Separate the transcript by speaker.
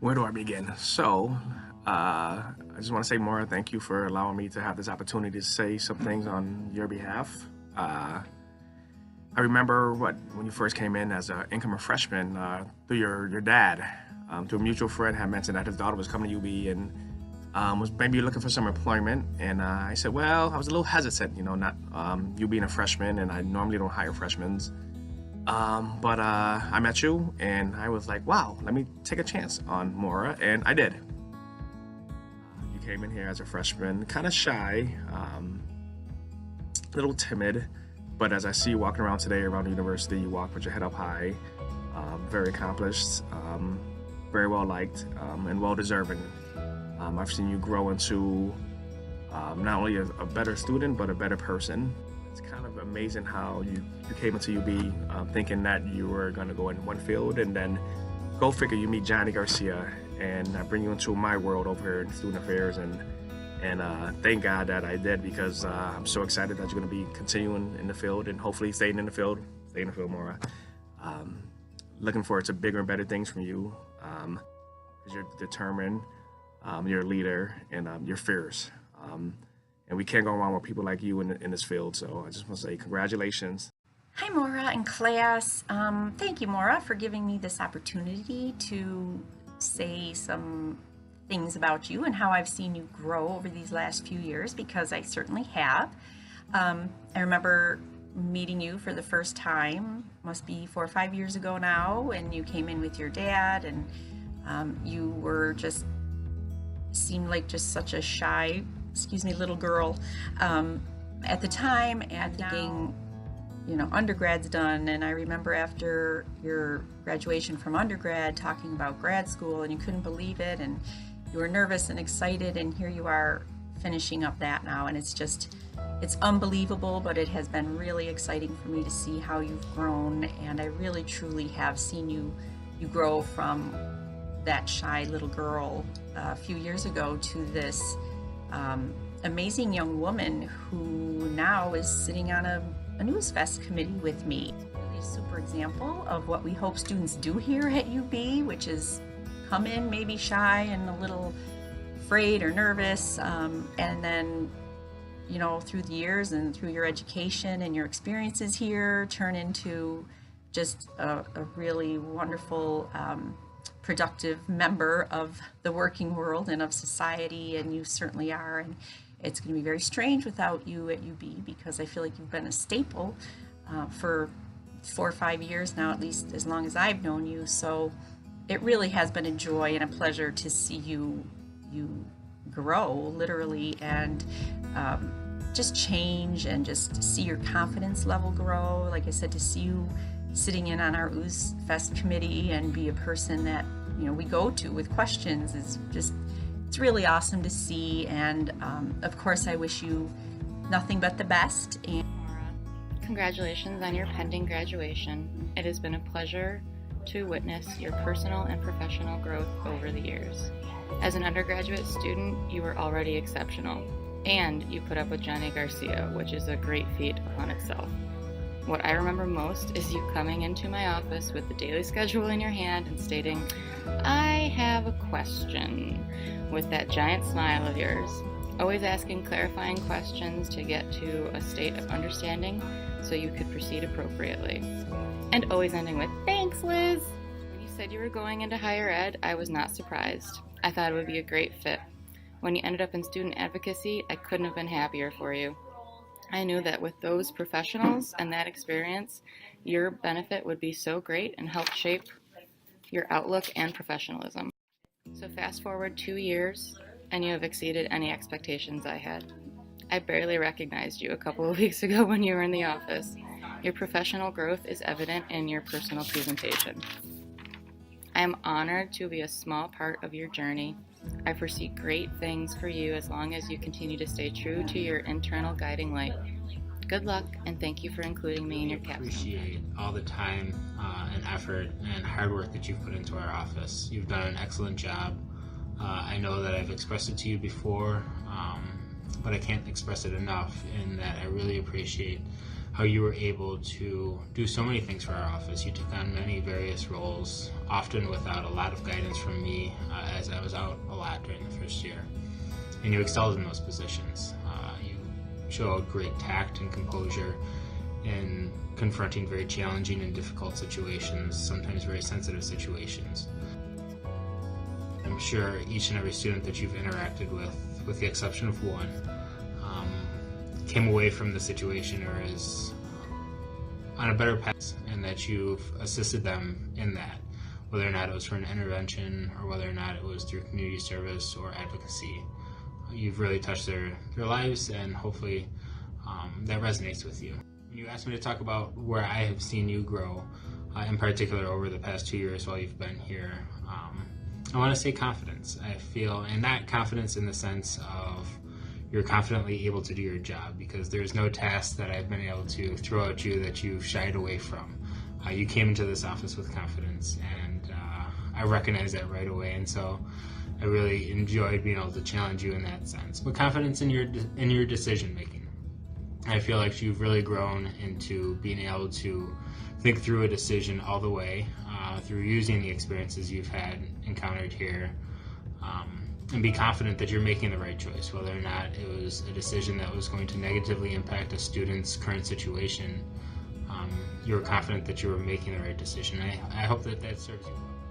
Speaker 1: Where do I begin? I just want to say, Maura, thank you for allowing me to have this opportunity to say some things on your behalf. I remember when you first came in as an incoming freshman through your dad, through a mutual friend had mentioned that his daughter was coming to UB and was maybe looking for some employment. And I said, well, I was a little hesitant, not you being a freshman, and I normally don't hire freshmen. But I met you, and I was like, wow, let me take a chance on Maura, and I did. You came in here as a freshman, kind of shy, a little timid, but as I see you walking around today around the university, you walk with your head up high, very accomplished, very well liked, and well deserving. I've seen you grow into not only a better student, but a better person. It's kind of amazing how you came into UB thinking that you were going to go in one field, and then go figure you meet Johnny Garcia, and I bring you into my world over here in student affairs, and thank God that I did, because I'm so excited that you're going to be continuing in the field and hopefully staying in the field, Maura. Looking forward to bigger and better things from you, because you're determined, you're a leader, and you're fierce. And we can't go wrong with people like you in this field. So I just want to say congratulations.
Speaker 2: Hi, Maura and class. Thank you, Maura, for giving me this opportunity to say some things about you and how I've seen you grow over these last few years, because I certainly have. I remember meeting you for the first time, must be 4 or 5 years ago now, and you came in with your dad, and you were seemed like just such a shy, little girl at the time, and thinking, undergrad's done. And I remember after your graduation from undergrad talking about grad school, and you couldn't believe it, and you were nervous and excited, and here you are finishing up that now, and it's unbelievable. But it has been really exciting for me to see how you've grown, and I really truly have seen you grow from that shy little girl a few years ago to this amazing young woman who now is sitting on a News Fest committee with me. Really a super example of what we hope students do here at UB, which is come in maybe shy and a little afraid or nervous, and then through the years and through your education and your experiences here turn into just a really wonderful, productive member of the working world and of society, and you certainly are. And it's going to be very strange without you at UB, because I feel like you've been a staple for 4 or 5 years now, at least as long as I've known you. So it really has been a joy and a pleasure to see you grow, literally, and just change, and just to see your confidence level grow. Like I said, to see you sitting in on our Ooze Fest committee and be a person that we go to with questions is it's really awesome to see. And of course, I wish you nothing but the best. And
Speaker 3: congratulations on your pending graduation. It has been a pleasure to witness your personal and professional growth over the years. As an undergraduate student, you were already exceptional, and you put up with Johnny Garcia, which is a great feat upon itself. What I remember most is you coming into my office with the daily schedule in your hand and stating, "I have a question," with that giant smile of yours, always asking clarifying questions to get to a state of understanding so you could proceed appropriately. And always ending with, "Thanks, Liz." When you said you were going into higher ed, I was not surprised. I thought it would be a great fit. When you ended up in student advocacy, I couldn't have been happier for you. I knew that with those professionals and that experience, your benefit would be so great and help shape your outlook and professionalism. So fast forward 2 years, and you have exceeded any expectations I had. I barely recognized you a couple of weeks ago when you were in the office. Your professional growth is evident in your personal presentation. I am honored to be a small part of your journey. I foresee great things for you as long as you continue to stay true to your internal guiding light. Good luck, and thank you for including me in your capstone.
Speaker 4: I appreciate all the time and effort and hard work that you've put into our office. You've done an excellent job. I know that I've expressed it to you before, but I can't express it enough, in that I really appreciate how you were able to do so many things for our office. You took on many various roles, often without a lot of guidance from me, as I was out a lot during the first year. And you excelled in those positions. You showed great tact and composure in confronting very challenging and difficult situations, sometimes very sensitive situations. I'm sure each and every student that you've interacted with the exception of one, came away from the situation or is on a better path, and that you've assisted them in that, whether or not it was for an intervention or whether or not it was through community service or advocacy. You've really touched their lives, and hopefully that resonates with you. When you asked me to talk about where I have seen you grow, in particular over the past 2 years while you've been here, I want to say confidence. I feel, and not confidence in the sense of you're confidently able to do your job, because there's no task that I've been able to throw at you that you've shied away from. You came into this office with confidence, and I recognize that right away, and so I really enjoyed being able to challenge you in that sense. But confidence in your decision making. I feel like you've really grown into being able to think through a decision all the way, through using the experiences you've encountered here, and be confident that you're making the right choice, whether or not it was a decision that was going to negatively impact a student's current situation. You were confident that you were making the right decision. I hope that serves you well.